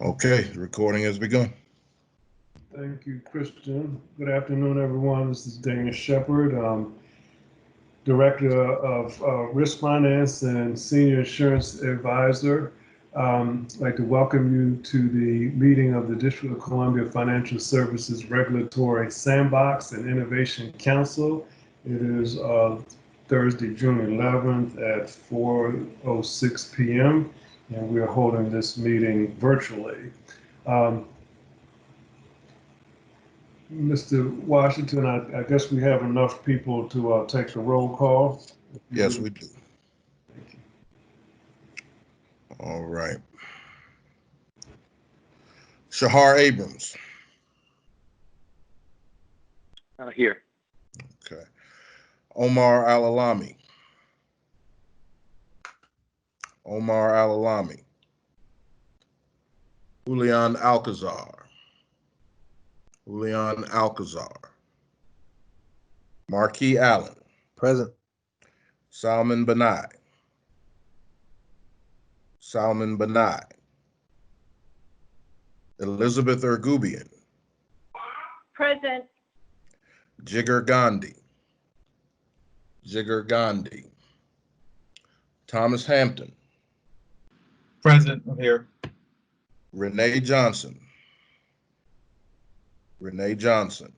Okay, the recording has begun. Thank you, Christian. Good afternoon, everyone. This is Dana Shepard, Director of Risk Finance and Senior Insurance Advisor. I'd like to welcome you to the meeting of the District of Columbia Financial Services Regulatory Sandbox and Innovation Council. It is Thursday, June 11th at 4:06 p.m. and we are holding this meeting virtually. Mr. Washington, I guess we have enough people to take the roll call. Yes, we do. All right. Shahar Abrams. Here. Okay. Omar Alalami. Omar Alalami. Julian Alcazar. Julian Alcazar. Marquis Allen. Present. Salman Benai. Salman Benai. Elizabeth Ergubian. Present. Jigar Gandhi. Jigar Gandhi. Thomas Hampton. Present. I'm here. Renee Johnson. Renee Johnson.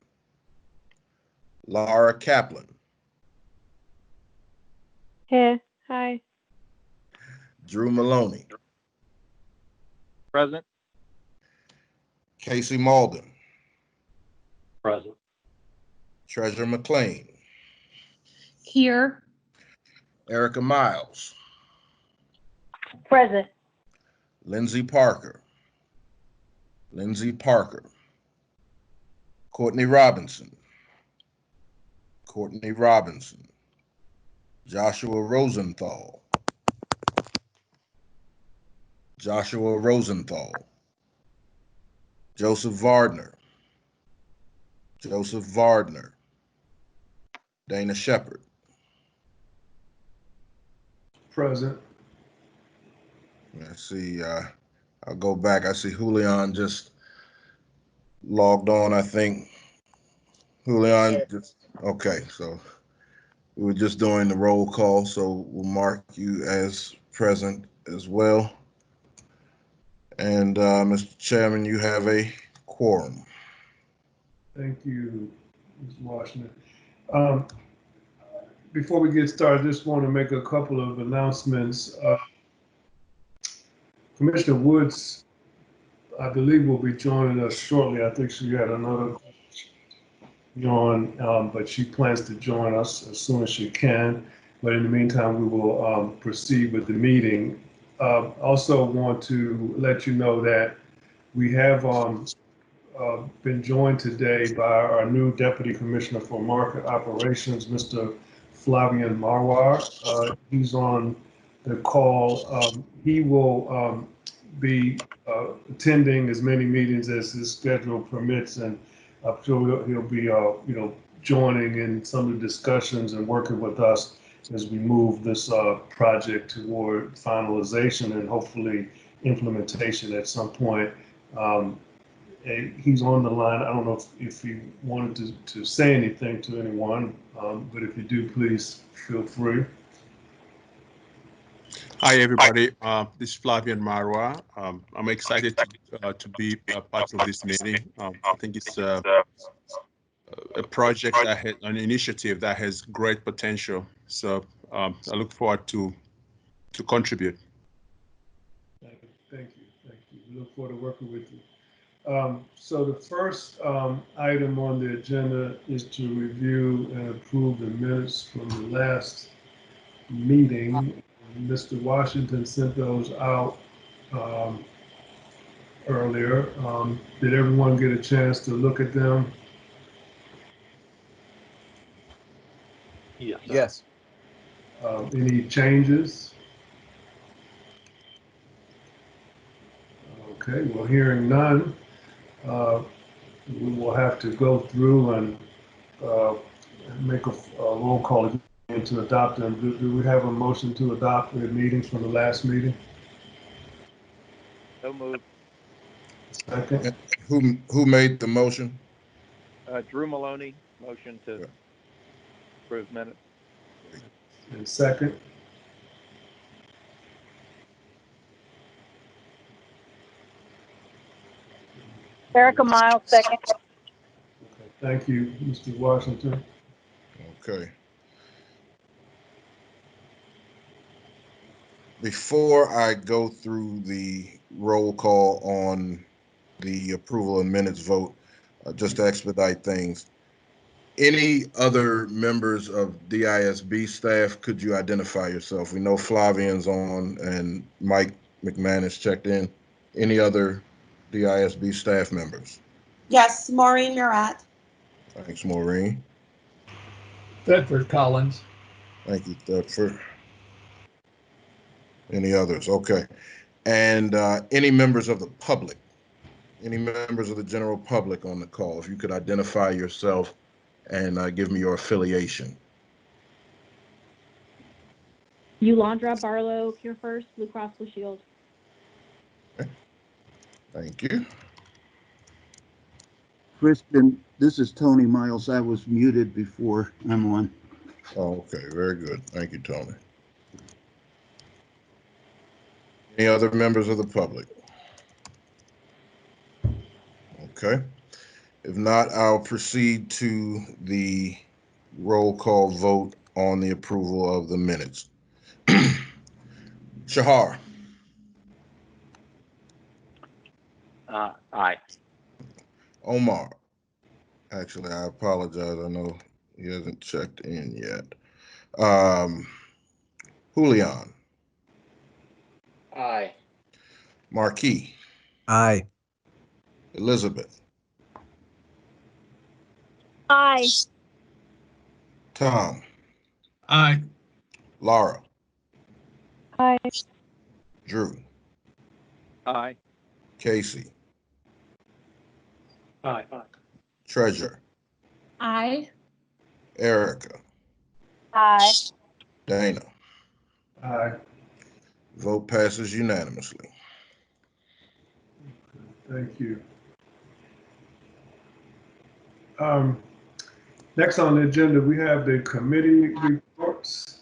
Laura Kaplan. Here. Hi. Drew Maloney. Present. Casey Malden. Present. Treasure McLean. Here. Erica Miles. Present. Lindsay Parker. Lindsay Parker. Courtney Robinson. Courtney Robinson. Joshua Rosenthal. Joshua Rosenthal. Joseph Vardner. Joseph Vardner. Dana Shepard. Present. Let's see, I'll go back. I see Julian just logged on, I think. Julian, okay, so we were just doing the roll call, so we'll mark you as present as well. And Mr. Chairman, you have a quorum. Thank you, Mr. Washington. Before we get started, I just want to make a couple of announcements. Commissioner Woods, I believe, will be joining us shortly. I think she had another join, but she plans to join us as soon as she can. But in the meantime, we will proceed with the meeting. Also want to let you know that we have been joined today by our new Deputy Commissioner for Market Operations, Mr. Flavian Marwar. He's on the call. He will be attending as many meetings as his schedule permits, and I'm sure he'll be, joining in some of the discussions and working with us as we move this project toward finalization and hopefully implementation at some point. He's on the line. I don't know if he wanted to say anything to anyone, but if you do, please feel free. Hi, everybody. This is Flavian Marwa. I'm excited to be a part of this meeting. I think it's a project that has an initiative that has great potential. So I look forward to contribute. Thank you. We look forward to working with you. So the first item on the agenda is to review and approve the minutes from the last meeting. Mr. Washington sent those out earlier. Did everyone get a chance to look at them? Yes. Any changes? Okay, well, hearing none, we will have to go through and make a roll call again to adopt them. Do we have a motion to adopt the meetings from the last meeting? So moved. Second, Who made the motion? Drew Maloney, motion to Yeah. approve minutes. and second, Erica Miles, second. okay, thank you, Mr. Washington. Okay. Before I go through the roll call on the approval and minutes vote, just to expedite things, any other members of DISB staff, could you identify yourself? We know Flavian's on and Mike McManus checked in. Any other DISB staff members? Yes, Maureen Murat. Thanks, Maureen. Bedford Collins. Thank you, Thetford. Any others? Okay. And any members of the public? Any members of the general public on the call? If you could identify yourself and give me your affiliation. Yolanda Barlow, Pure First, Blue Cross Blue Shield. Okay. Thank you. Kristen, this is Tony Miles. I was muted before. I'm on. Oh, okay. Very good. Thank you, Tony. Any other members of the public? Okay. If not, I'll proceed to the roll call vote on the approval of the minutes. Shahar. Aye. Omar. Actually, I apologize. I know he hasn't checked in yet. Julian. Aye. Marquis. Aye. Elizabeth. Aye. Tom. Aye. Laura. Aye. Drew. Aye. Casey. Aye. Treasure. Aye. Erica. Aye. Dana. Aye, Vote passes unanimously. thank you. Next on the agenda, we have the committee reports.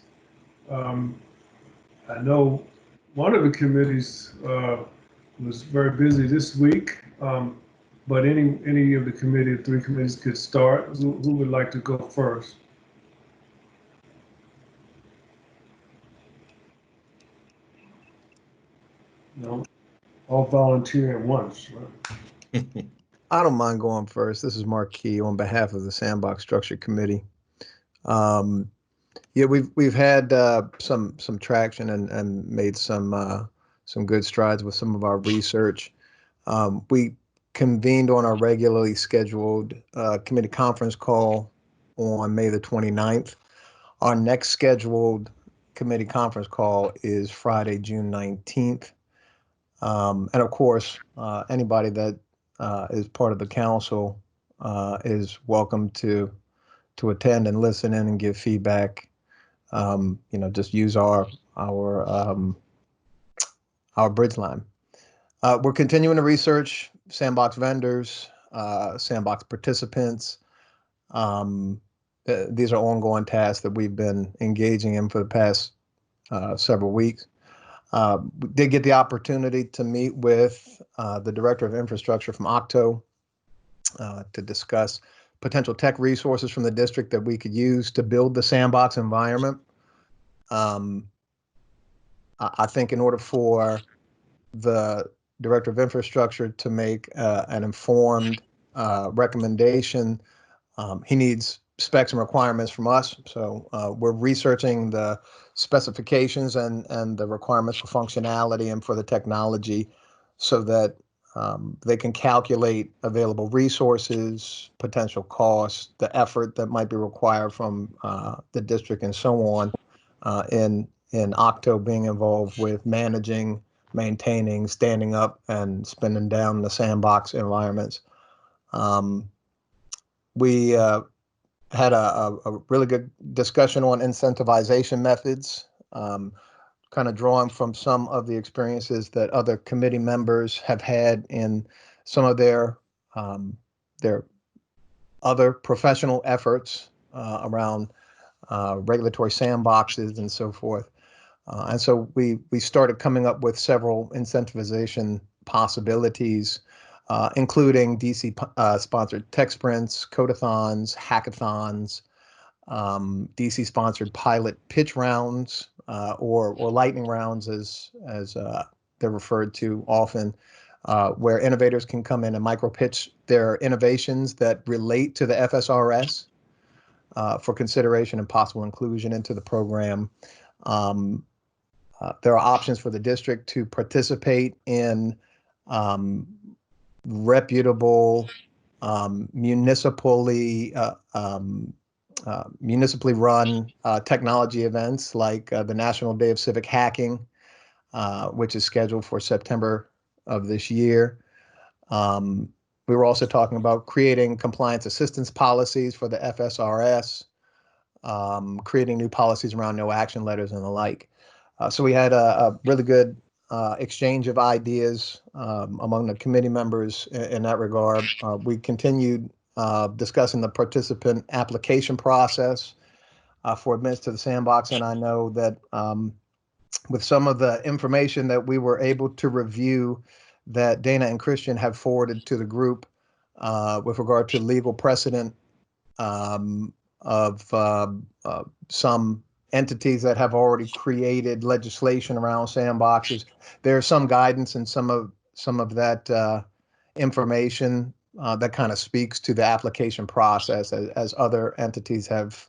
I know one of the committees was very busy this week, but any of the committee, 3 committees could start. Who would like to go first? No, all volunteer at once, right? I don't mind going first. This is Marquis on behalf of the Sandbox Structure Committee. Yeah, we've had some traction and made some good strides with some of our research. We convened on our regularly scheduled committee conference call on May the 29th. Our next scheduled committee conference call is Friday, June 19th. And of course, anybody that is part of the council is welcome to attend and listen in and give feedback. Just use our bridge line. We're continuing to research Sandbox vendors, Sandbox participants. These are ongoing tasks that we've been engaging in for the past several weeks. We did get the opportunity to meet with the Director of Infrastructure from Octo to discuss potential tech resources from the district that we could use to build the Sandbox environment. I think in order for the Director of Infrastructure to make an informed recommendation, he needs specs and requirements from us. So we're researching the specifications and the requirements for functionality and for the technology so that they can calculate available resources, potential costs, the effort that might be required from the district and so on in Octo being involved with managing, maintaining, standing up and spinning down the Sandbox environments. We had a really good discussion on incentivization methods, kind of drawing from some of the experiences that other committee members have had in some of their other professional efforts around regulatory sandboxes and so forth. And so we started coming up with several incentivization possibilities, including DC sponsored tech sprints, codathons, hackathons, DC sponsored pilot pitch rounds, or lightning rounds as they're referred to often, where innovators can come in and micro pitch their innovations that relate to the FSRS for consideration and possible inclusion into the program. There are options for the district to participate in reputable, municipally run technology events like the National Day of Civic Hacking, which is scheduled for September of this year. We were also talking about creating compliance assistance policies for the FSRS, creating new policies around no action letters and the like. So we had a really good exchange of ideas among the committee members in that regard. We continued discussing the participant application process for admittance to the sandbox, and I know that with some of the information that we were able to review that Dana and Christian have forwarded to the group with regard to legal precedent of some entities that have already created legislation around sandboxes. There's some guidance in some of that information that kind of speaks to the application process as other entities have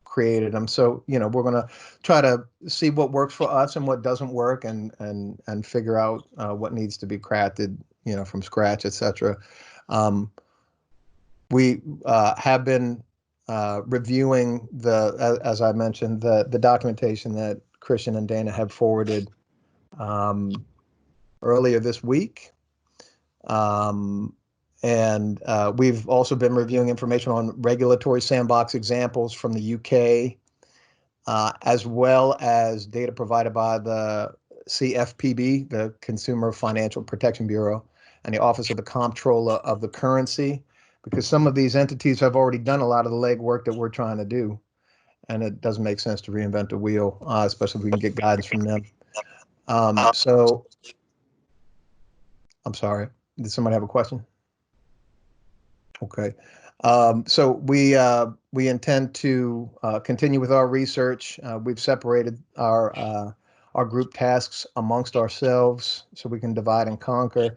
created them. So, we're going to try to see what works for us and what doesn't work, and figure out what needs to be crafted, from scratch, etc. We have been reviewing as I mentioned, the documentation that Christian and Dana have forwarded earlier this week. And we've also been reviewing information on regulatory sandbox examples from the UK, as well as data provided by the CFPB, the Consumer Financial Protection Bureau, and the Office of the Comptroller of the Currency, because some of these entities have already done a lot of the legwork that we're trying to do, and it doesn't make sense to reinvent the wheel, especially if we can get guidance from them. So, I'm sorry, did somebody have a question? Okay. So we intend to continue with our research. We've separated our group tasks amongst ourselves so we can divide and conquer.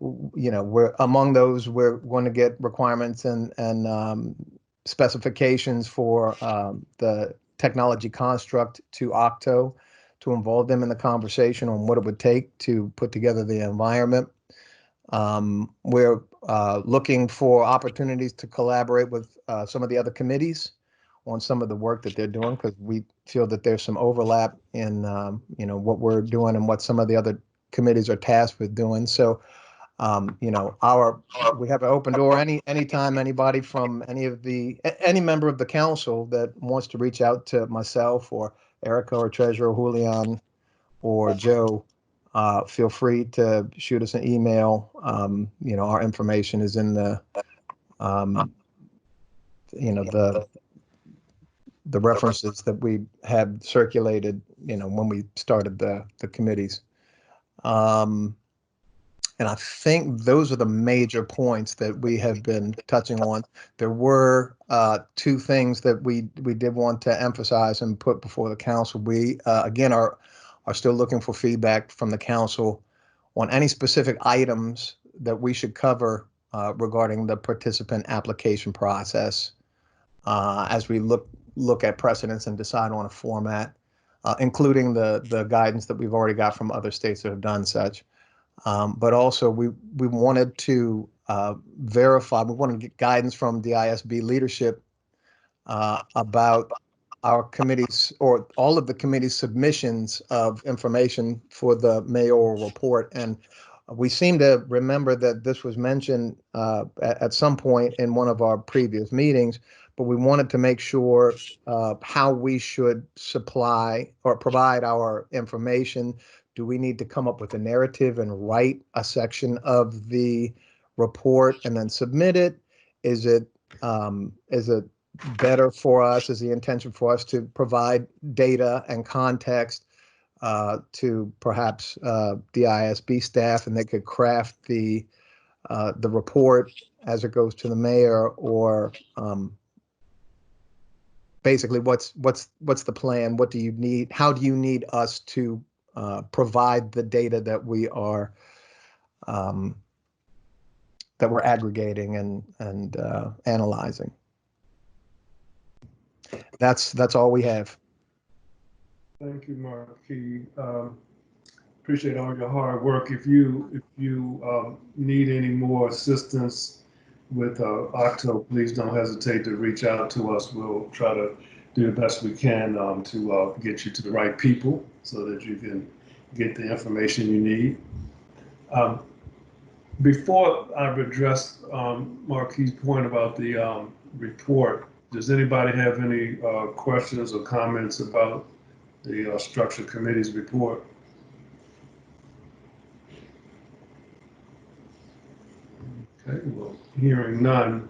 We're among those, we're going to get requirements and specifications for the technology construct to Octo, to involve them in the conversation on what it would take to put together the environment. We're looking for opportunities to collaborate with some of the other committees on some of the work that they're doing, because we feel that there's some overlap in what we're doing and what some of the other committees are tasked with doing. So we have an open door. Anytime anybody from any member of the council that wants to reach out to myself or Erica or Treasurer Julian or Joe, feel free to shoot us an email. Our information is in the references that we had circulated, when we started the committees. And I think those are the major points that we have been touching on. There were two things that we did want to emphasize and put before the council. We, again, are still looking for feedback from the council on any specific items that we should cover regarding the participant application process as we look at precedents and decide on a format, including the guidance that we've already got from other states that have done such. But also we wanted to verify, we want to get guidance from the ISB leadership about our committees, or all of the committee's submissions of information for the mayoral report. And we seem to remember that this was mentioned at some point in one of our previous meetings, but we wanted to make sure how we should supply or provide our information Do we need to come up with a narrative and write a section of the report and then submit it? Is it better for us? Is the intention for us to provide data and context to perhaps the ISB staff, and they could craft the report as it goes to the mayor, or basically what's the plan? What do you need? How do you need us to provide the data that we are that we're aggregating and analyzing? That's all we have. Thank you, Marquis. Appreciate all your hard work. If you need any more assistance with Octo, please don't hesitate to reach out to us. We'll try to do the best we can to get you to the right people so that you can get the information you need. Before I've addressed Marquis' point about the report, does anybody have any questions or comments about the structure committee's report? Okay, well, hearing none.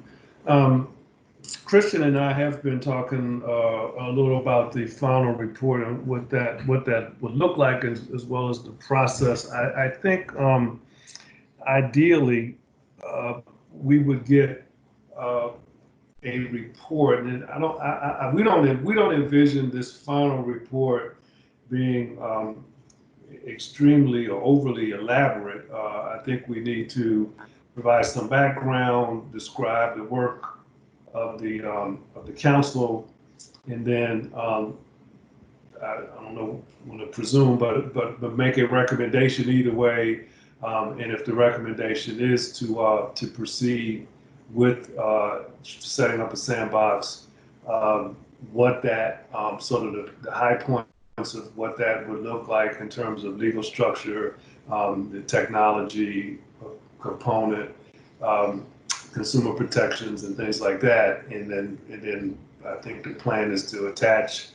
Christian and I have been talking a little about the final report and what that would look like, as well as the process. I think ideally we would get a report, and we don't envision this final report being extremely or overly elaborate. I think we need to provide some background, describe the work of the council, and then I don't know, want to presume, but make a recommendation either way. And if the recommendation is to proceed with setting up a sandbox, what that sort of the high points of what that would look like in terms of legal structure, the technology component, consumer protections and things like that. And then I think the plan is to attach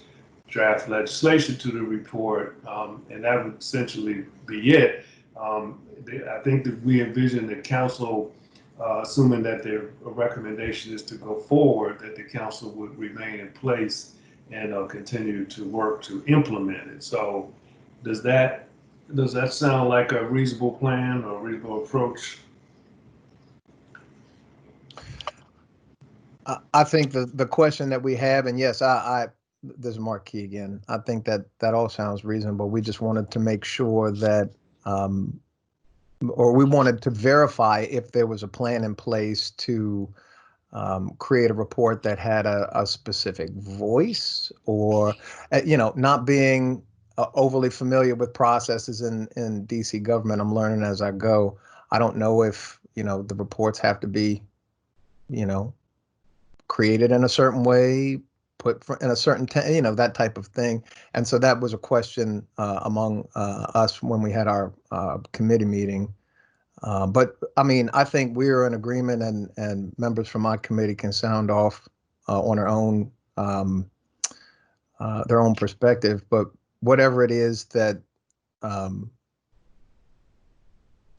draft legislation to the report, and that would essentially be it. I think that we envision the council, assuming that their recommendation is to go forward, that the council would remain in place and continue to work to implement it. So does that sound like a reasonable plan or a reasonable approach? I think the question that we have, and yes, this is Marquis again. I think that all sounds reasonable. We just wanted to make sure that, or we wanted to verify if there was a plan in place to create a report that had a specific voice, or, not being overly familiar with processes in DC government. I'm learning as I go. I don't know if, the reports have to be, created in a certain way, put in a certain, that type of thing. And so that was a question among us when we had our committee meeting. But I mean, I think we're in agreement, and members from my committee can sound off on their own perspective. But whatever it is that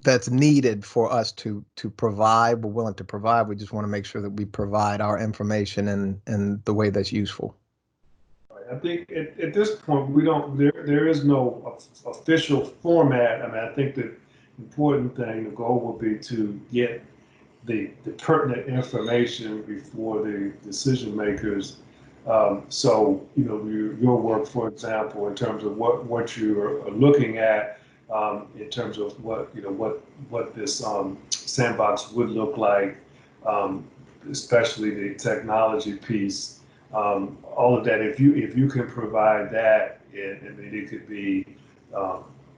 that's needed for us to provide, we're willing to provide. We just want to make sure that we provide our information in the way that's useful. I think at this point, there is no official format. I mean, I think the important thing, the goal will be to get the pertinent information before the decision makers. So, your work, for example, in terms of what you're looking at, in terms of what this sandbox would look like, especially the technology piece, all of that. If you can provide that, and it could be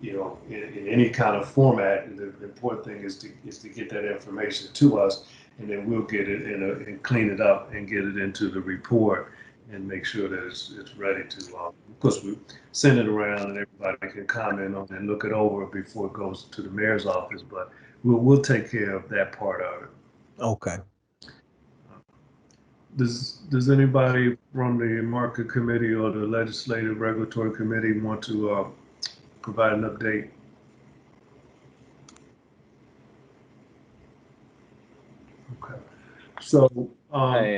in any kind of format. The important thing is to get that information to us, and then we'll get it and clean it up and get it into the report and make sure that it's ready to. Of course, we send it around and everybody can comment on it and look it over before it goes to the mayor's office. But we'll take care of that part of it. Okay. Does anybody from the market committee or the legislative regulatory committee want to provide an update. Okay. So, sorry,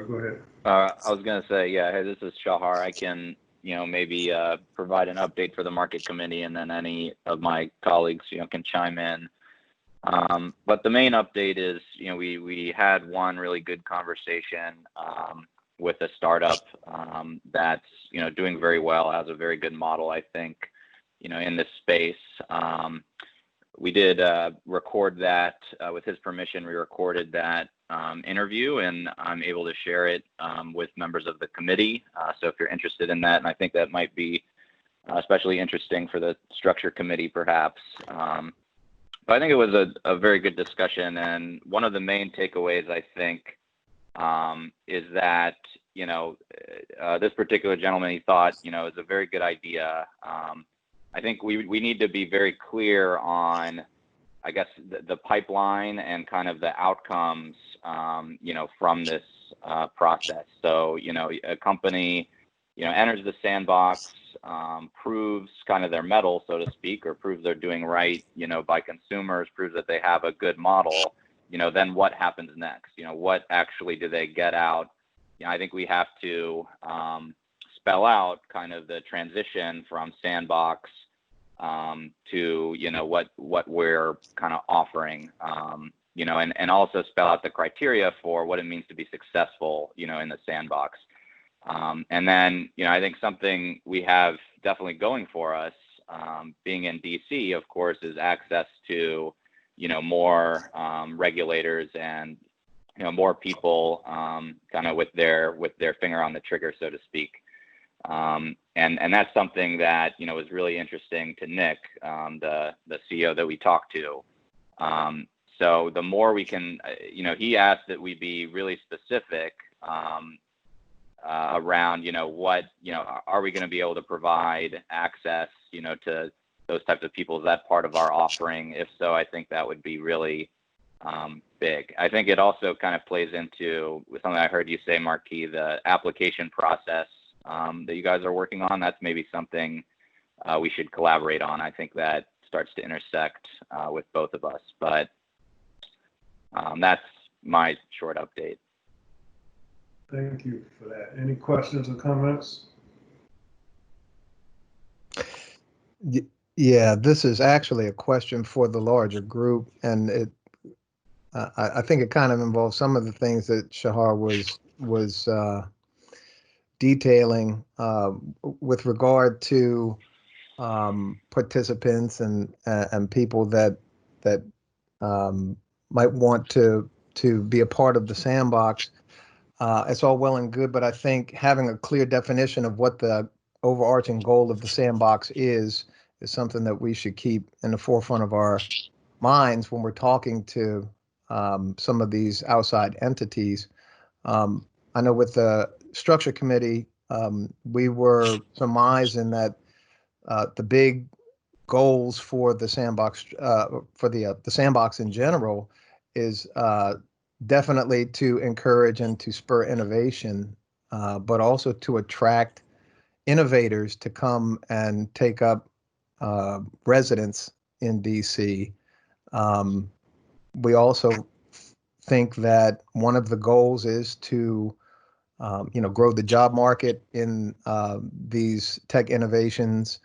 go ahead. I was going to say, yeah, hey, this is Shahar. I can, maybe provide an update for the market committee, and then any of my colleagues, can chime in. But the main update is, we had one really good conversation with a startup that's, doing very well, has a very good model, I think, in this space. We did record that with his permission. We recorded that interview, and I'm able to share it with members of the committee. So if you're interested in that, and I think that might be especially interesting for the structure committee, perhaps. But I think it was a very good discussion, and one of the main takeaways, I think, is that this particular gentleman, he thought is a very good idea. I think we need to be very clear on, I guess, the pipeline and kind of the outcomes, from this process. So, a company, enters the sandbox, proves kind of their mettle, so to speak, or proves they're doing right, by consumers, proves that they have a good model, then what happens next? What actually do they get out? I think we have to spell out kind of the transition from Sandbox to what we're kind of offering, and also spell out the criteria for what it means to be successful, in the Sandbox. And then I think something we have definitely going for us, being in DC, of course, is access to more regulators and more people kind of with their finger on the trigger, so to speak. And that's something that was really interesting to Nick, the CEO that we talked to. So the more we can, he asked that we be really specific around what are we going to be able to provide access to those types of people. Is that part of our offering? If so, I think that would be really big. I think it also kind of plays into something I heard you say, Marquis, the application process that you guys are working on. That's maybe something we should collaborate on. I think that starts to intersect with both of us, but that's my short update. Thank you for that. Any questions or comments? Yeah, this is actually a question for the larger group, and I think it kind of involves some of the things that Shahar was detailing with regard to participants and people that might want to be a part of the sandbox. It's all well and good, but I think having a clear definition of what the overarching goal of the sandbox is something that we should keep in the forefront of our minds when we're talking to some of these outside entities. I know with the structure committee, we were surmising that the big goals for the sandbox, for the sandbox in general, is definitely to encourage and to spur innovation, but also to attract innovators to come and take up residence in DC. We also think that one of the goals is to grow the job market in these tech innovations,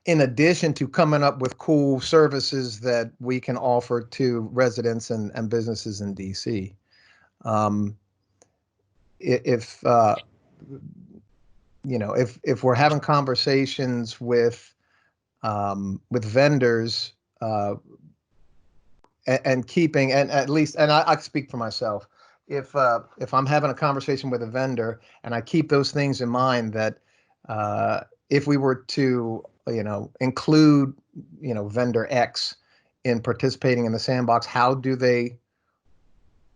in addition to coming up with cool services that we can offer to residents and businesses in DC. If we're having conversations with vendors and keeping, and at least, and I speak for myself, if I'm having a conversation with a vendor and I keep those things in mind, that if we were to include vendor X in participating in the sandbox, how do they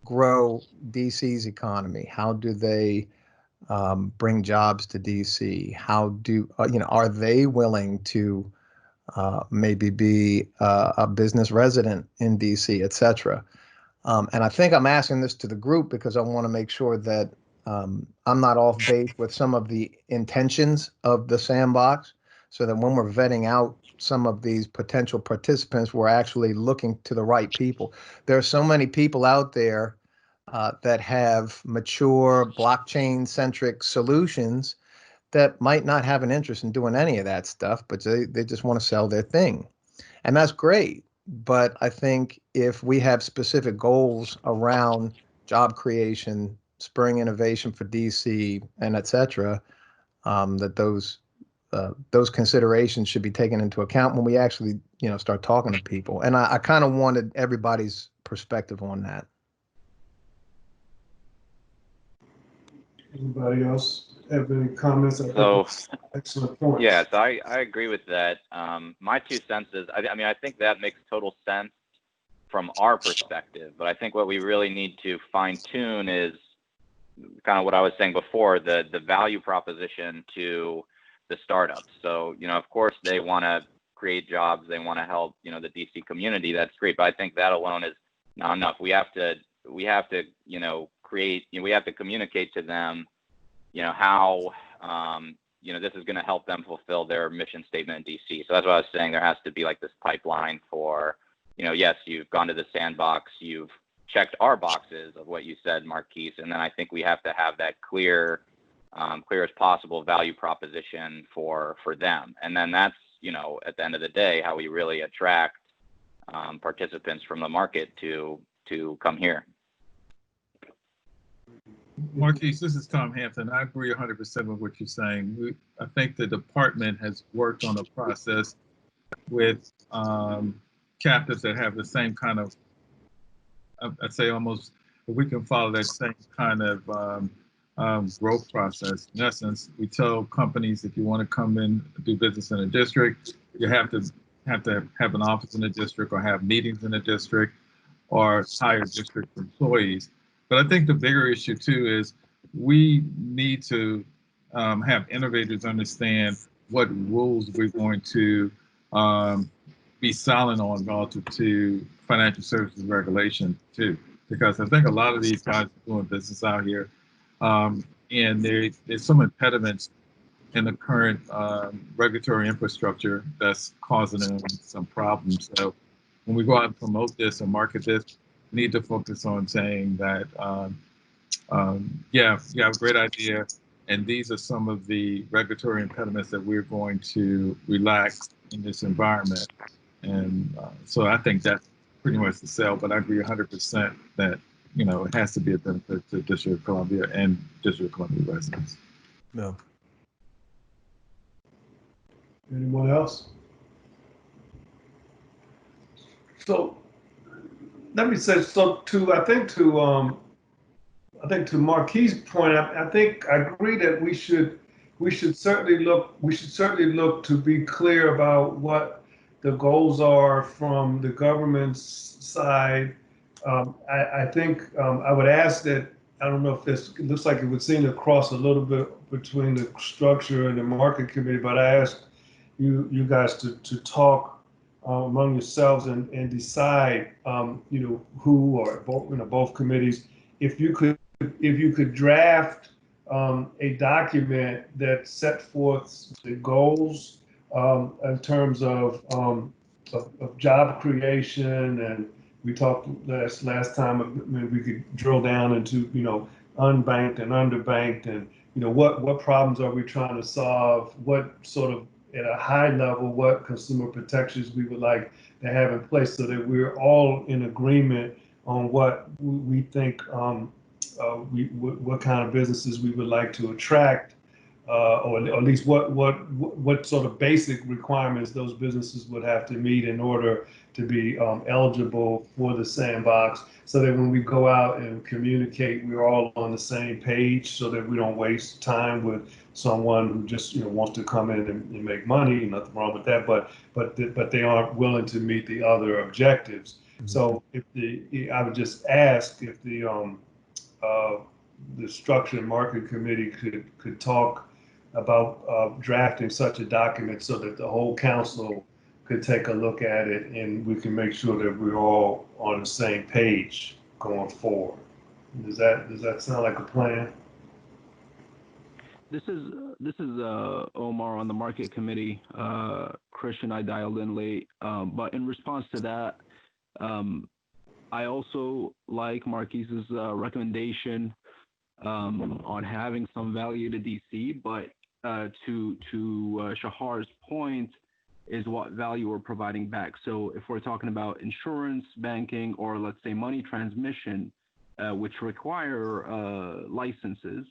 grow DC's economy? How do they bring jobs to DC? How do are they willing to maybe be a business resident in DC, et cetera? And I think I'm asking this to the group because I want to make sure that I'm not off base with some of the intentions of the sandbox. so that when we're vetting out some of these potential participants, we're actually looking to the right people. There are so many people out there that have mature blockchain-centric solutions that might not have an interest in doing any of that stuff, but they just want to sell their thing. And that's great. But I think if we have specific goals around job creation, spurring innovation for DC, and et cetera, that those considerations should be taken into account when we actually, start talking to people. And I kind of wanted everybody's perspective on that. Anybody else have any comments? I think So, it's excellent points. yes, I agree with that. My 2 cents is, I mean, I think that makes total sense from our perspective, but I think what we really need to fine tune is kind of what I was saying before, the value proposition to the startups. So, of course they want to create jobs, they want to help, the DC community. That's great, but I think that alone is not enough. We have to, create, we have to communicate to them, how, this is going to help them fulfill their mission statement in DC. So that's what I was saying. There has to be like this pipeline for, yes, you've gone to the Sandbox, you've checked our boxes of what you said, Marquise, and then I think we have to have that clear as possible value proposition for them. And then that's, at the end of the day, how we really attract participants from the market to come here. Marquise, this is Tom Hampton. I agree 100% with what you're saying. I think the department has worked on a process with chapters that have the same kind of, I'd say almost, if we can follow that same kind of growth process. In essence, we tell companies, if you want to come in do business in a district, you have to have an office in the district or have meetings in the district or hire district employees. But I think the bigger issue too is we need to have innovators understand what rules we're going to be silent on relative to financial services regulation too. Because I think a lot of these guys are doing business out here, and there's some impediments in the current regulatory infrastructure that's causing them some problems. So when we go out and promote this and market this, we need to focus on saying that, yeah, you have a great idea, and these are some of the regulatory impediments that we're going to relax in this environment. And so I think that's pretty much the sell, but I agree 100% that, it has to be a benefit to District of Columbia and District of Columbia residents. No. Anyone else? So let me say, I think to Marquis' point, I think I agree that we should certainly look to be clear about what the goals are from the government's side. I think I would ask that, I don't know if it looks like it would seem to cross a little bit between the structure and the market committee, but I asked you guys to talk among yourselves and decide, who or both committees, if you could draft a document that set forth the goals in terms of job creation, and we talked last time, maybe we could drill down into unbanked and underbanked, and what problems are we trying to solve, what sort of at a high level, what consumer protections we would like to have in place, so that we're all in agreement on what we think, what kind of businesses we would like to attract, or at least what sort of basic requirements those businesses would have to meet in order to be eligible for the Sandbox, so that when we go out and communicate, we're all on the same page, so that we don't waste time with someone who just wants to come in and make money. Nothing wrong with that, but they aren't willing to meet the other objectives. Mm-hmm. So I would just ask if the Structure and Market Committee could talk about drafting such a document, so that the whole council could take a look at it, and we can make sure that we're all on the same page going forward. Does that sound like a plan? This is Omar on the market committee. Christian, I dialed in late, but in response to that, I also like Marquise's recommendation on having some value to DC, but to Shahar's point is what value we're providing back. So if we're talking about insurance, banking, or let's say money transmission, which require licenses,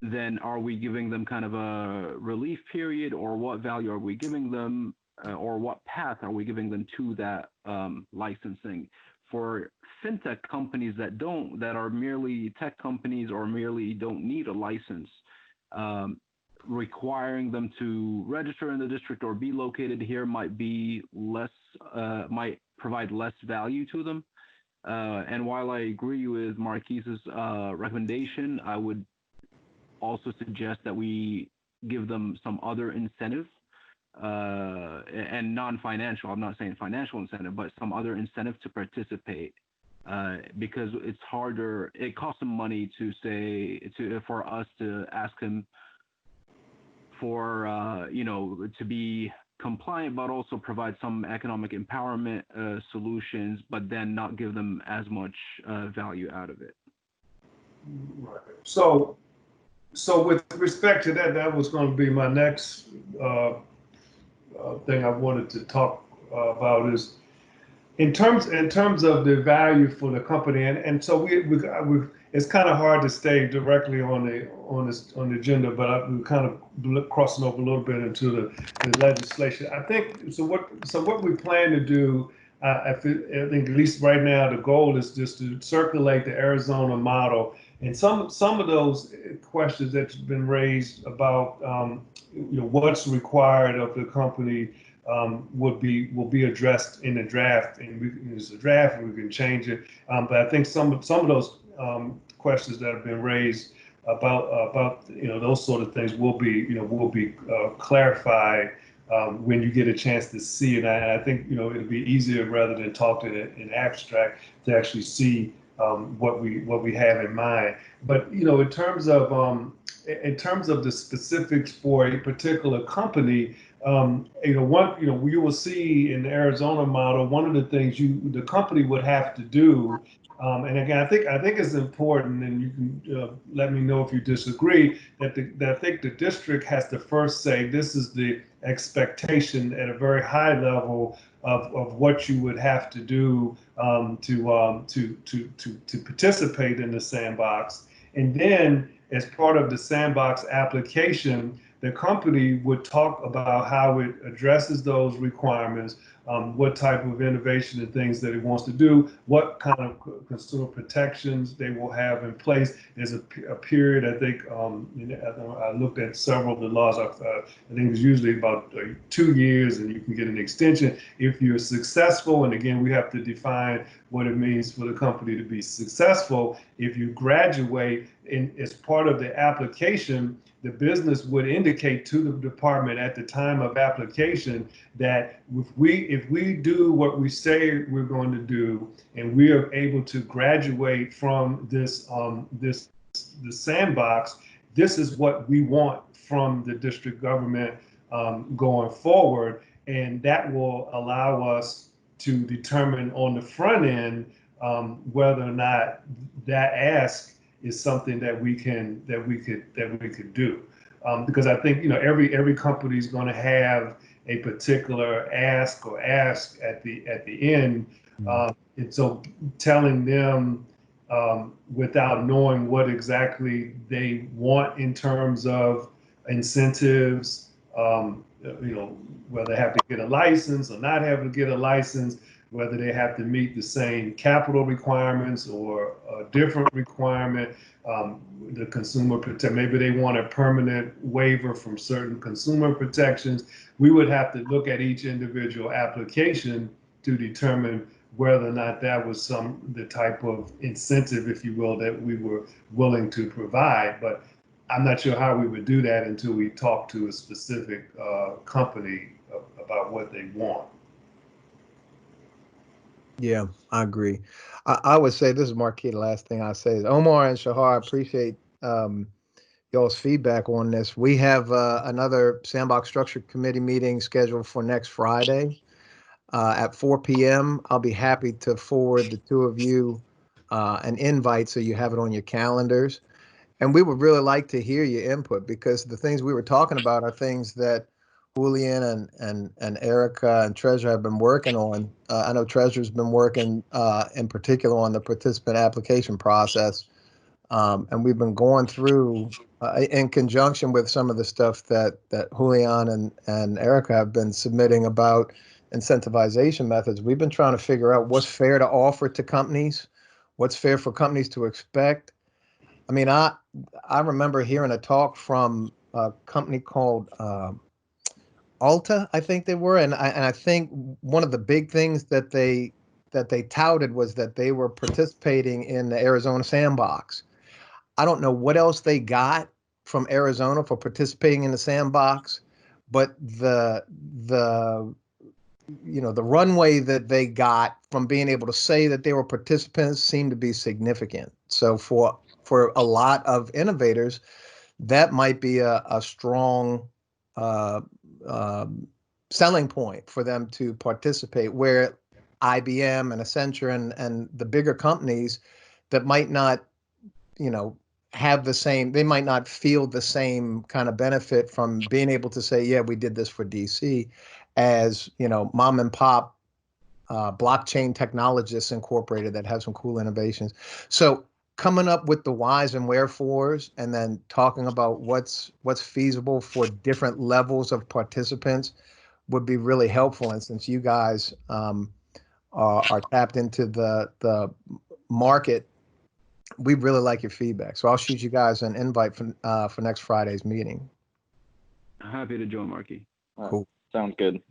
then are we giving them kind of a relief period, or what value are we giving them, or what path are we giving them to that licensing? For fintech companies that are merely tech companies or merely don't need a license, requiring them to register in the district or be located here might provide less value to them. And while I agree with Marquise's recommendation, I would also suggest that we give them some other incentive, and non-financial. I'm not saying financial incentive, but some other incentive to participate, because it's harder. It costs them money for us to ask them for to be compliant, but also provide some economic empowerment solutions, but then not give them as much value out of it. Right. So with respect to that, that was going to be my next thing I wanted to talk about is in terms of the value for the company, and so we it's kind of hard to stay directly on the agenda, but we're kind of crossing over a little bit into the legislation. I think so. What we plan to do, I think at least right now the goal is just to circulate the Arizona model. And some of those questions that's been raised about what's required of the company will be addressed in the draft, and it's a draft and we can change it. But I think some of those questions that have been raised about those sort of things will be clarified when you get a chance to see it. And I think it'll be easier rather than talk to it in abstract to actually see what we have in mind. But in terms of the specifics for a particular company, you will see in the Arizona model, one of the things the company would have to do, and again, I think it's important, and you can let me know if you disagree, that I think the district has to first say this is the expectation at a very high level of what you would have to do to participate in the sandbox. And then as part of the sandbox application, the company would talk about how it addresses those requirements, what type of innovation and things that it wants to do, what kind of consumer protections they will have in place. There's a period, I think, I looked at several of the laws, I think it's usually about 2 years, and you can get an extension if you're successful. And again, we have to define what it means for the company to be successful. If you graduate, as part of the application, the business would indicate to the department at the time of application that if we do what we say we're going to do, and we are able to graduate from the sandbox, this is what we want from the district government going forward, and that will allow us to determine on the front end whether or not that ask is something that we could do, because I think every company is going to have a particular ask at the end, and so telling them without knowing what exactly they want in terms of incentives, whether they have to get a license or not have to get a license, whether they have to meet the same capital requirements or a different requirement, the consumer protection, maybe they want a permanent waiver from certain consumer protections. We would have to look at each individual application to determine whether or not that was the type of incentive, if you will, that we were willing to provide. But I'm not sure how we would do that until we talk to a specific company about what they want. Yeah, I agree. I would say, this is Marquis, the last thing I say is, Omar and Shahar, I appreciate y'all's feedback on this. We have another Sandbox Structure Committee meeting scheduled for next Friday at 4 p.m. I'll be happy to forward the two of you an invite so you have it on your calendars. And we would really like to hear your input, because the things we were talking about are things that Julian and Erica and Treasure have been working on. I know Treasure's been working in particular on the participant application process. And we've been going through in conjunction with some of the stuff that Julian and Erica have been submitting about incentivization methods. We've been trying to figure out what's fair to offer to companies, what's fair for companies to expect. I mean, I remember hearing a talk from a company called Alta, I think they were, and I think one of the big things that they touted was that they were participating in the Arizona Sandbox. I don't know what else they got from Arizona for participating in the Sandbox, but the runway that they got from being able to say that they were participants seemed to be significant. So for a lot of innovators, that might be a strong selling point for them to participate, where IBM and Accenture and the bigger companies that might not, have the same, they might not feel the same kind of benefit from being able to say, yeah, we did this for DC, as, mom and pop blockchain technologists incorporated that have some cool innovations. So coming up with the whys and wherefores, and then talking about what's feasible for different levels of participants would be really helpful. And since you guys are tapped into the market, we really like your feedback. So I'll shoot you guys an invite for next Friday's meeting. Happy to join, Marky. Cool. Sounds good.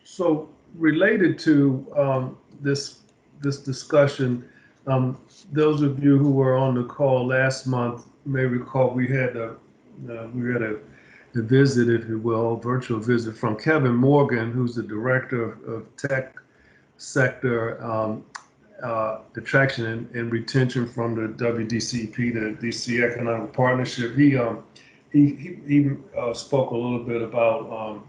So related to this discussion, those of you who were on the call last month may recall we had a visit, if you will, virtual visit from Kevin Morgan, who's the director of tech sector attraction and retention from the WDCP, the DC Economic Partnership. He spoke a little bit about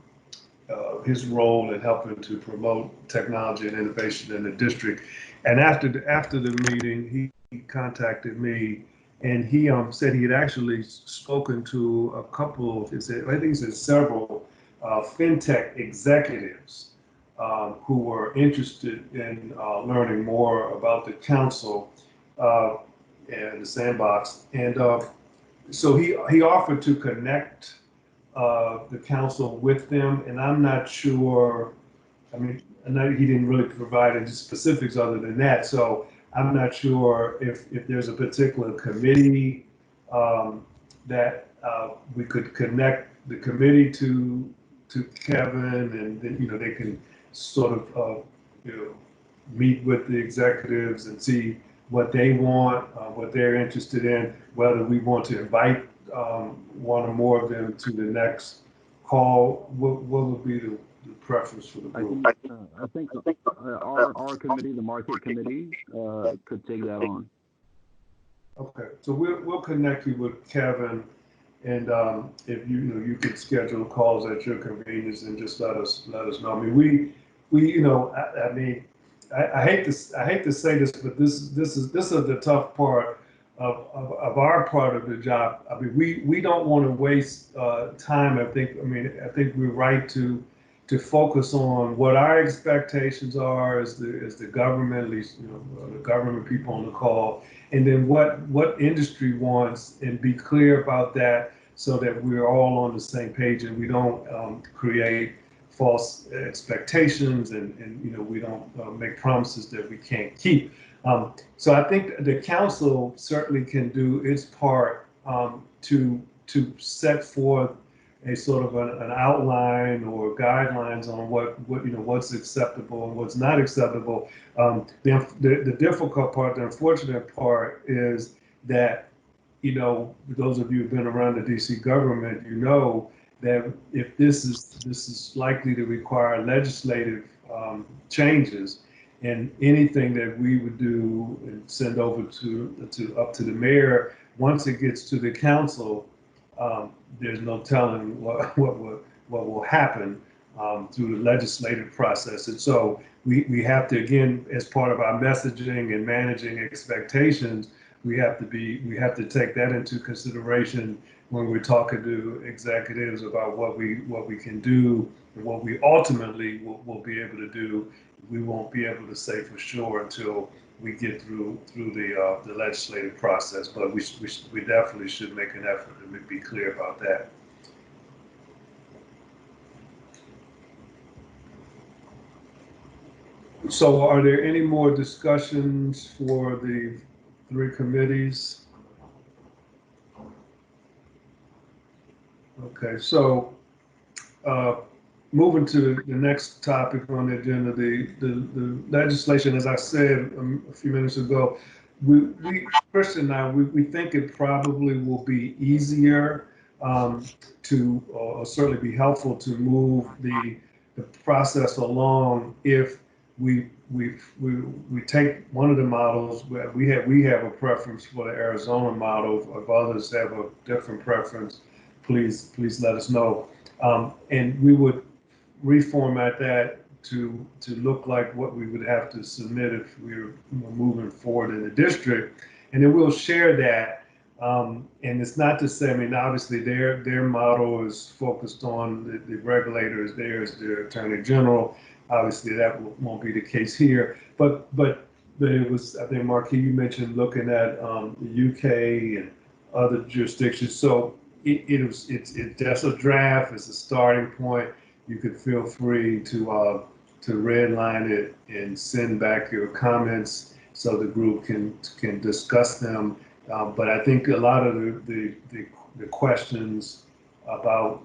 his role in helping to promote technology and innovation in the district. And after the meeting, he contacted me, and he said he had actually spoken to a couple of, I think he said several fintech executives who were interested in learning more about the council and the Sandbox. And so he offered to connect the council with them, and I'm not sure, I mean, he didn't really provide any specifics other than that, so I'm not sure if there's a particular committee that we could connect the committee to Kevin, and then, they can sort of, meet with the executives and see what they want, what they're interested in, whether we want to invite one or more of them to the next call. What would be the preference for the group? I think our committee, the market committee, could take that on. Okay, so we'll connect you with Kevin, and if you could schedule calls at your convenience and just let us know. I mean, we I hate to say this, but this is the tough part of our part of the job. I mean, we don't want to waste time. I think we're right to focus on what our expectations are as the government, at least the government people on the call, and then what industry wants, and be clear about that so that we're all on the same page and we don't create false expectations and we don't make promises that we can't keep. So I think the council certainly can do its part to set forth a sort of an outline or guidelines on what's acceptable and what's not acceptable. The difficult part, the unfortunate part, is that those of you who've been around the DC government, that if this is likely to require legislative changes, and anything that we would do and send over up to the mayor once it gets to the council, there's no telling what will happen through the legislative process. And so we have to, again, as part of our messaging and managing expectations, we have to take that into consideration when we're talking to executives about what we can do and what we ultimately will be able to do. We won't be able to say for sure until we get through the legislative process, but we definitely should make an effort to be clear about that. So are there any more discussions for the 3 committees? Okay, so moving to the next topic on the agenda, the legislation, as I said a few minutes ago, Christian and I, we think it probably will be easier to certainly be helpful to move the process along if we take one of the models. We have a preference for the Arizona model. If others have a different preference, please let us know. And we would reformat that to look like what we would have to submit if we were moving forward in the district. And then we'll share that. And it's not to say, I mean, obviously their model is focused on the regulators. There's the Attorney General. Obviously that won't be the case here. But it was, I think, Marquis, you mentioned looking at the UK and other jurisdictions. So it's just a draft. It's a starting point. You could feel free to redline it and send back your comments so the group can discuss them. But I think a lot of the questions about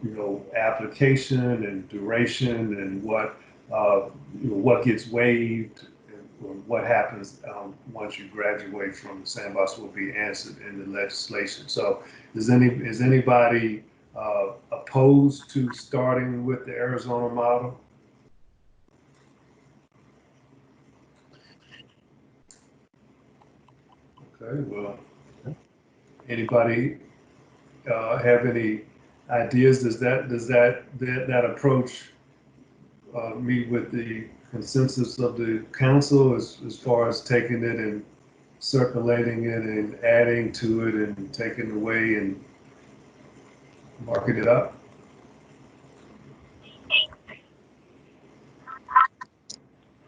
application and duration and what gets waived and what happens once you graduate from Sandbox will be answered in the legislation. So is anybody opposed to starting with the Arizona model? Okay, well, anybody have any ideas? Does that approach meet with the consensus of the council as far as taking it and circulating it and adding to it and taking away and marking it up?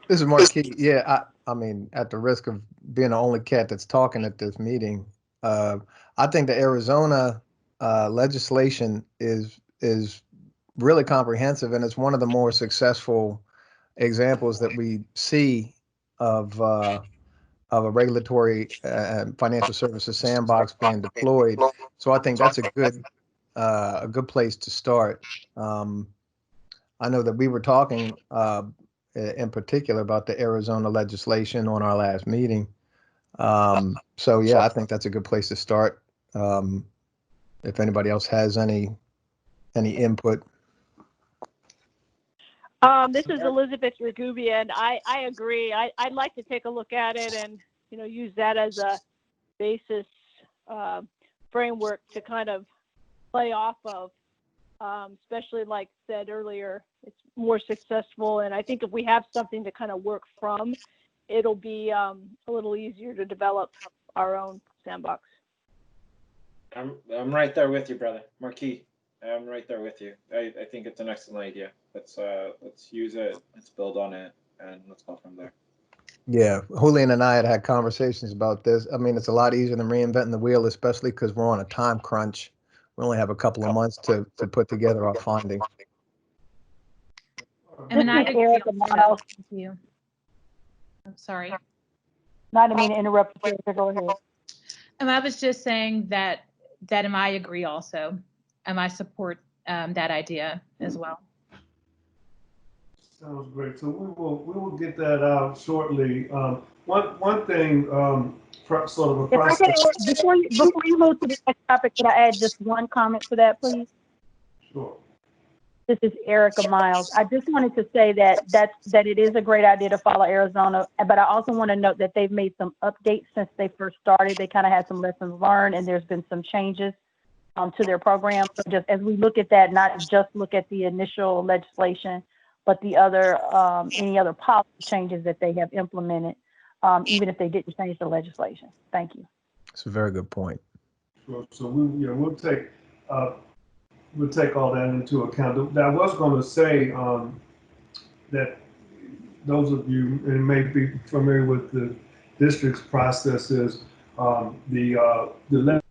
This is Marquis. Yeah, I mean, at the risk of being the only cat that's talking at this meeting, I think the Arizona legislation is really comprehensive, and it's one of the more successful examples that we see of a regulatory and financial services sandbox being deployed. So I think that's a good place to start. I know that we were talking in particular about the Arizona legislation on our last meeting. So yeah, I think that's a good place to start. If anybody else has any input. This is Elizabeth Ragubian. I agree. I'd like to take a look at it and use that as a basis framework to kind of play off of. Especially like said earlier, it's more successful. And I think if we have something to kind of work from, it'll be a little easier to develop our own sandbox. I'm right there with you, brother. Marquis, I'm right there with you. I think it's an excellent idea. Let's use it, let's build on it, and let's go from there. Yeah, Julian and I had conversations about this. I mean, it's a lot easier than reinventing the wheel, especially because we're on a time crunch. We only have a couple of months to put together our findings. I mean, I agree Erica Mono. with you. I'm sorry. Not to mean to interrupt you, Erica, go ahead. I was just saying that I agree also. I support that idea as well. Sounds great. So we will get that out shortly. One thing, sort of a process. Before you move to the next topic, can I add just one comment to that, please? Sure. This is Erica Miles. I just wanted to say that it is a great idea to follow Arizona, but I also want to note that they've made some updates since they first started. They kind of had some lessons learned, and there's been some changes to their program. So just as we look at that, not just look at the initial legislation, but the other any other policy changes that they have implemented, even if they didn't change the legislation. Thank you. It's a very good point. So we'll take all that into account. I was going to say that those of you who may be familiar with the district's processes, the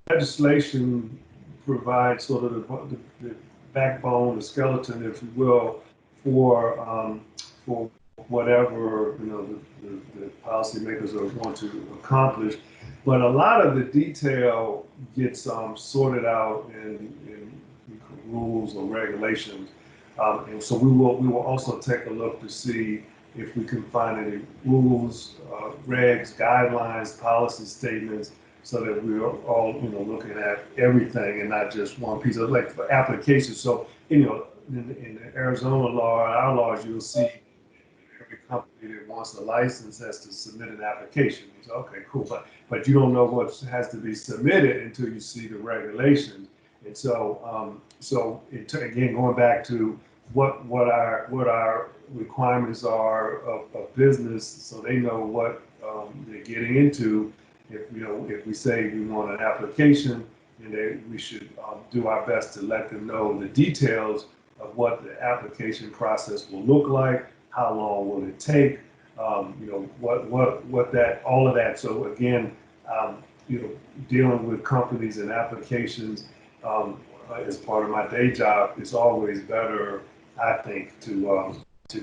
legislation provides sort of the backbone, the skeleton, if you will, for whatever the policymakers are going to accomplish. But a lot of the detail gets sorted out in rules or regulations, and so we will also take a look to see if we can find any rules, regs, guidelines, policy statements, so that we're all looking at everything and not just one piece of, like, for applications. So in the Arizona law, our laws, you'll see every company that wants a license has to submit an application. So, okay, cool, but you don't know what has to be submitted until you see the regulations. And so, again, going back to what our requirements are of business, so they know what they're getting into. If we say we want an application, we should do our best to let them know the details of what the application process will look like, how long will it take, what that, all of that. So again, dealing with companies and applications as part of my day job, it's always better, I think, to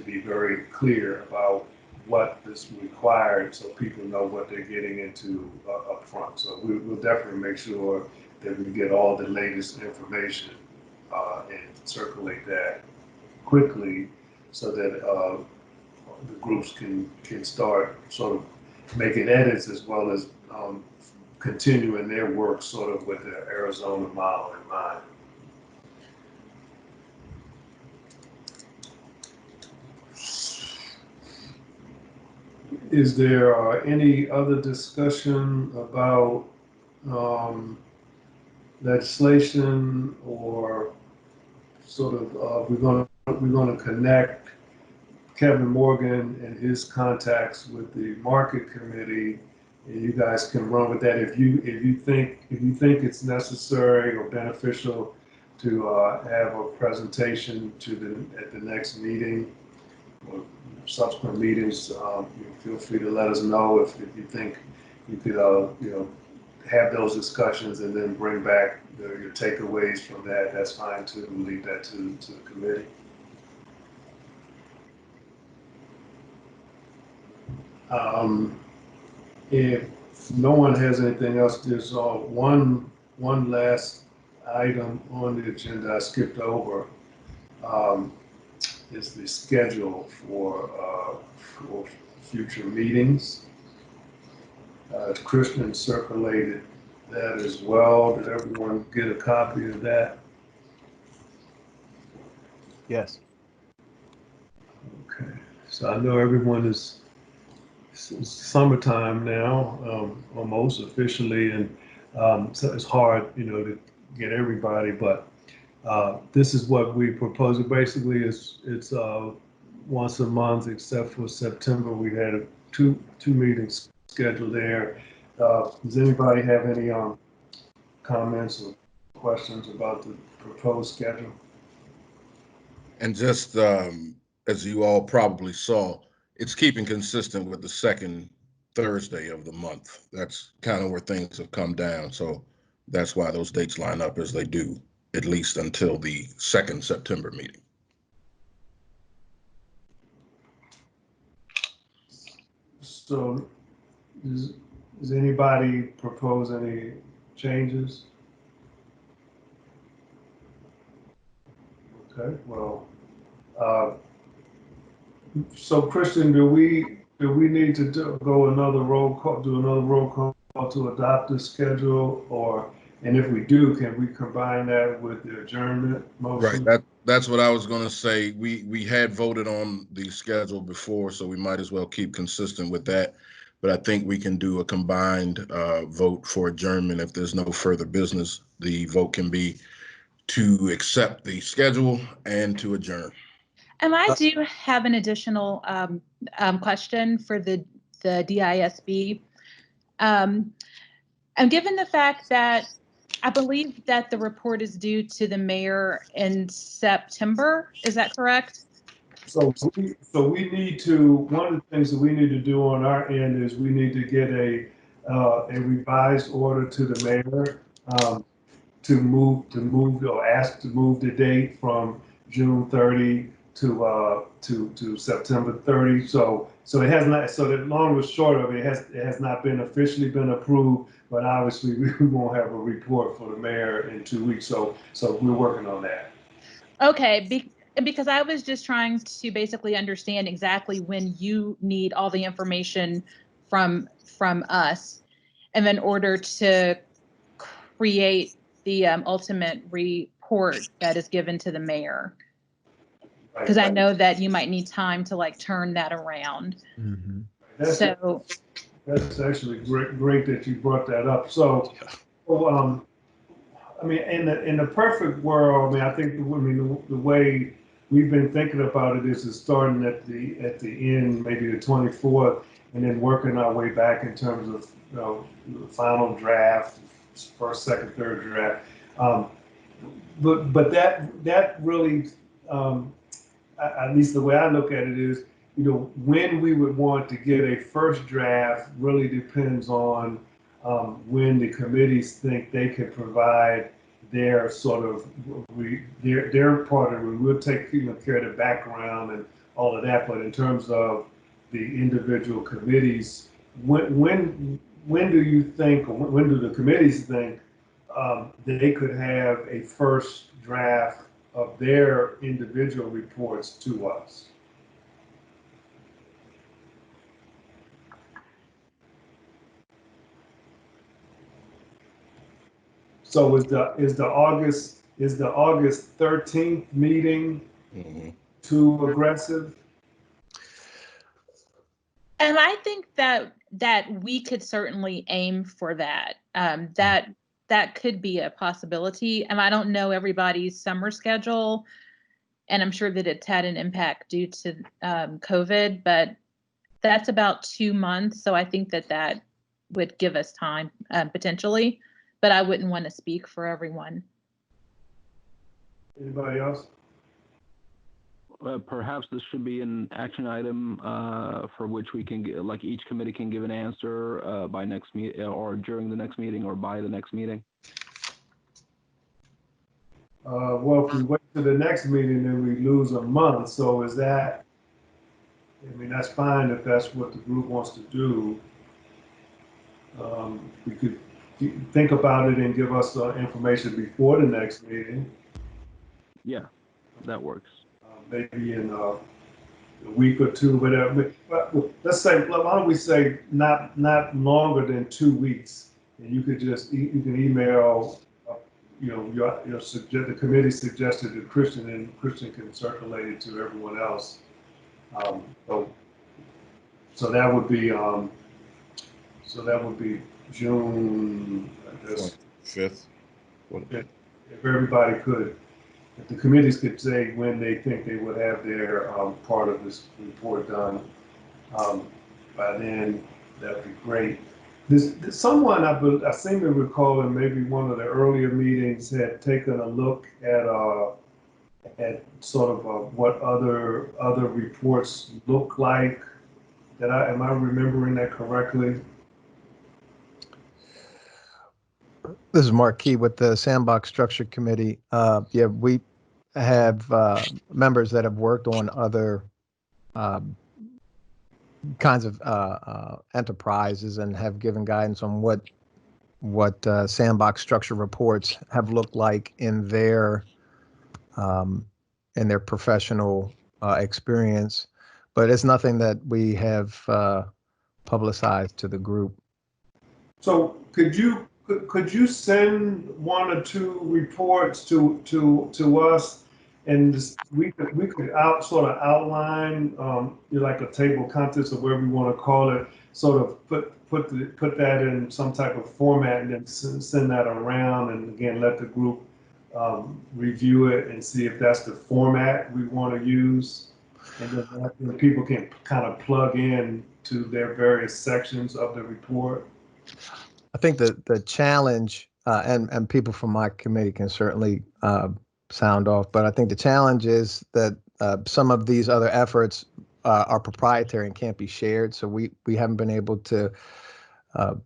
be very clear about what is required, so people know what they're getting into up front. So we'll definitely make sure that we get all the latest information and circulate that quickly, so that the groups can start sort of making edits, as well as continuing their work sort of with the Arizona model in mind. Is there any other discussion about legislation, or sort of we're going to connect Kevin Morgan and his contacts with the market committee, and you guys can run with that if you think it's necessary or beneficial to have a presentation at the next meeting or subsequent meetings. Feel free to let us know if you think you could have those discussions and then bring back your takeaways from that. That's fine too. We'll leave that to the committee. If no one has anything else, there's one last item on the agenda I skipped over. Is the schedule for future meetings. Christian circulated that as well. Did everyone get a copy of that? Yes. Okay. So I know everyone is summertime now, almost officially, and so it's hard, to get everybody, but this is what we propose. Basically, it's once a month, except for September. We had two meetings scheduled there. Does anybody have any comments or questions about the proposed schedule? And just as you all probably saw, it's keeping consistent with the second Thursday of the month. That's kind of where things have come down. So that's why those dates line up as they do, at least until the second September meeting. So does anybody propose any changes? Okay, well, so Christian, do we need to do another roll call to adopt this schedule, or And if we do, can we combine that with the adjournment motion? Right. That's what I was going to say. We had voted on the schedule before, so we might as well keep consistent with that. But I think we can do a combined vote for adjournment if there's no further business. The vote can be to accept the schedule and to adjourn. And I do have an additional question for the DISB. And given the fact that I believe that the report is due to the mayor in September, is that correct? So we need to, one of the things that we need to do on our end is we need to get a revised order to the mayor to move or ask to move the date from June 30 to September 30. So it has not, so the long and short of it, it has not been officially been approved, but obviously we won't have a report for the mayor in 2 weeks. So we're working on that. Okay, because I was just trying to basically understand exactly when you need all the information from us, and in order to create the ultimate report that is given to the mayor. Because I know that you might need time to like turn that around. Mm-hmm. That's actually great that you brought that up. So, I mean, in the perfect world, I mean, I think the way we've been thinking about it is starting at the end, maybe the 24th, and then working our way back in terms of the final draft, first, second, third draft. But that really, at least the way I look at it is, when we would want to get a first draft really depends on when the committees think they can provide their sort of their part of it. We'll take care of the background and all of that, but in terms of the individual committees, when do you think, or when do the committees think they could have a first draft of their individual reports to us? So is the August 13th meeting too aggressive? And I think that we could certainly aim for that. That could be a possibility. And I don't know everybody's summer schedule, and I'm sure that it's had an impact due to COVID, but that's about 2 months. So I think that would give us time potentially, but I wouldn't want to speak for everyone. Anybody else? Perhaps this should be an action item for which we can get, like each committee can give an answer by next meet or during the next meeting or by the next meeting. Well, if we wait to the next meeting, then we lose a month. So is that, I mean, that's fine if that's what the group wants to do. We could think about it and give us information before the next meeting. Yeah, that works. Maybe in a week or two, but let's say, why don't we say not longer than 2 weeks, and you could just you can email, your the committee suggested to Christian, and Christian can circulate it to everyone else. So that would be June, I guess, 5th. if everybody could. If the committees could say when they think they would have their part of this report done, by then, that'd be great. Someone I seem to recall in maybe one of the earlier meetings had taken a look at sort of what other reports look like. Am I remembering that correctly? This is Mark Key with the Sandbox Structure Committee. Yeah, we have members that have worked on other kinds of enterprises and have given guidance on what Sandbox Structure reports have looked like in their professional experience, but it's nothing that we have publicized to the group. So could you could you send one or two reports to us, and we could sort of outline, like a table of contents or whatever we want to call it, sort of put that in some type of format, and then send that around, and again let the group review it and see if that's the format we want to use, and then people can kind of plug in to their various sections of the report. I think the challenge, and people from my committee can certainly sound off, but I think the challenge is that some of these other efforts are proprietary and can't be shared. So we haven't been able to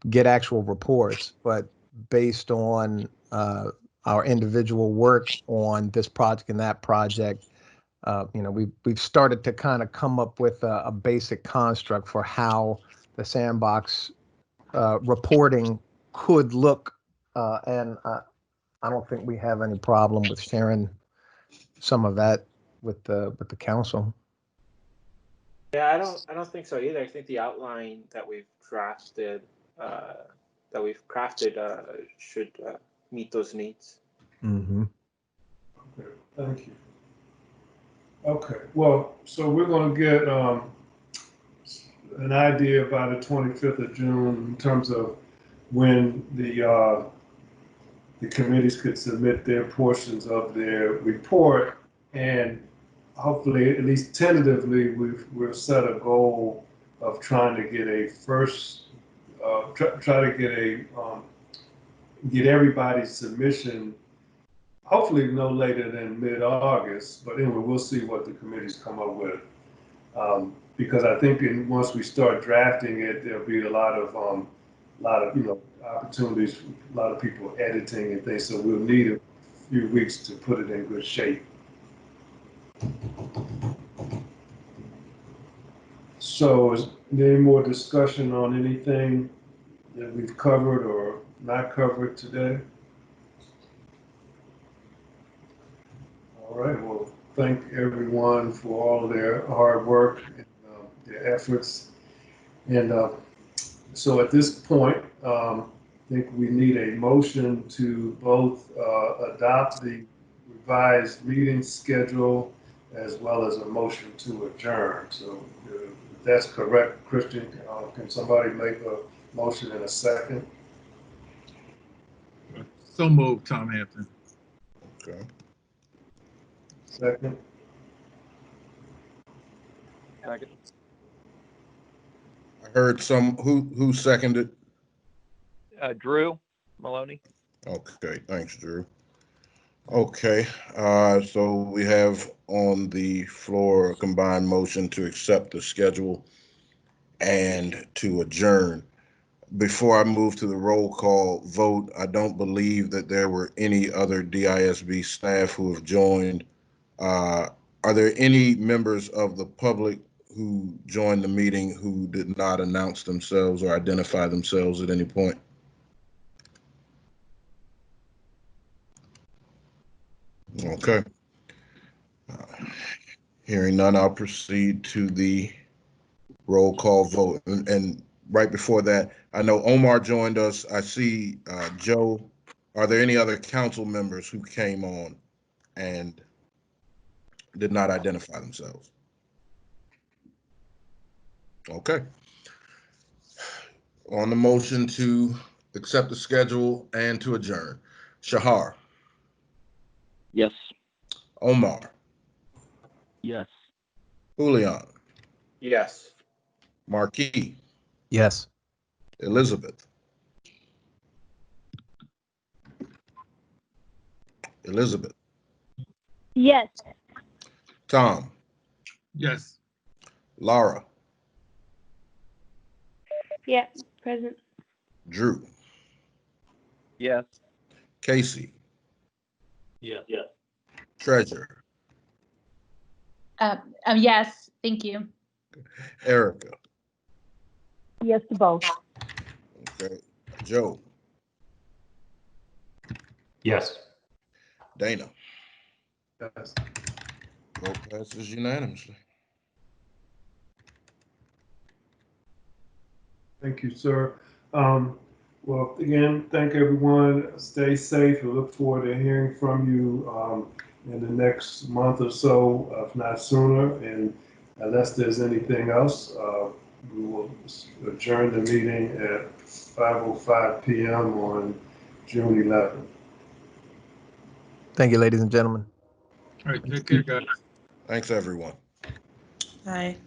get actual reports, but based on our individual work on this project and that project, we've started to kind of come up with a basic construct for how the Sandbox reporting could look, and I don't think we have any problem with sharing some of that with the council. Yeah, I don't think so either. I think the outline that we've crafted should meet those needs. Mm-hmm. Okay, thank you. Okay, well, so we're going to get an idea by the 25th of June in terms of when the committees could submit their portions of their report, and hopefully, at least tentatively, we'll set a goal of trying to get a first, try to get everybody's submission, hopefully no later than mid-August. But anyway, we'll see what the committees come up with. Because I think once we start drafting it, there'll be a lot of opportunities, a lot of people editing and things. So we'll need a few weeks to put it in good shape. So is there any more discussion on anything that we've covered or not covered today? All right, well, thank everyone for all of their hard work and their efforts. And so at this point, I think we need a motion to both adopt the revised meeting schedule as well as a motion to adjourn. So if that's correct, Christian, can somebody make a motion in a second? So moved, Tom Hampton. Okay. Second. Second. I heard who seconded? Drew Maloney. Okay, thanks, Drew. Okay, so we have on the floor a combined motion to accept the schedule and to adjourn. Before I move to the roll call vote, I don't believe that there were any other DISB staff who have joined. Are there any members of the public who joined the meeting who did not announce themselves or identify themselves at any point? Okay. Hearing none, I'll proceed to the roll call vote. And right before that, I know Omar joined us. I see Joe. Are there any other council members who came on and did not identify themselves? Okay. On the motion to accept the schedule and to adjourn, Shahar. Yes. Omar. Yes. Julian. Yes. Marquis. Yes. Elizabeth. Elizabeth. Yes. Tom. Yes. Laura. Yeah, present. Drew. Yes. Casey. Yes. Treasurer. Yes, thank you. Erica. Yes to both. Okay. Joe. Yes. Dana. Yes. Vote passes unanimously. Thank you, sir. Well, again, thank everyone. Stay safe. We look forward to hearing from you in the next month or so, if not sooner. And unless there's anything else, we will adjourn the meeting at 5:05 p.m. on June 11th. Thank you, ladies and gentlemen. All right, take care, guys. Thanks, everyone. Bye.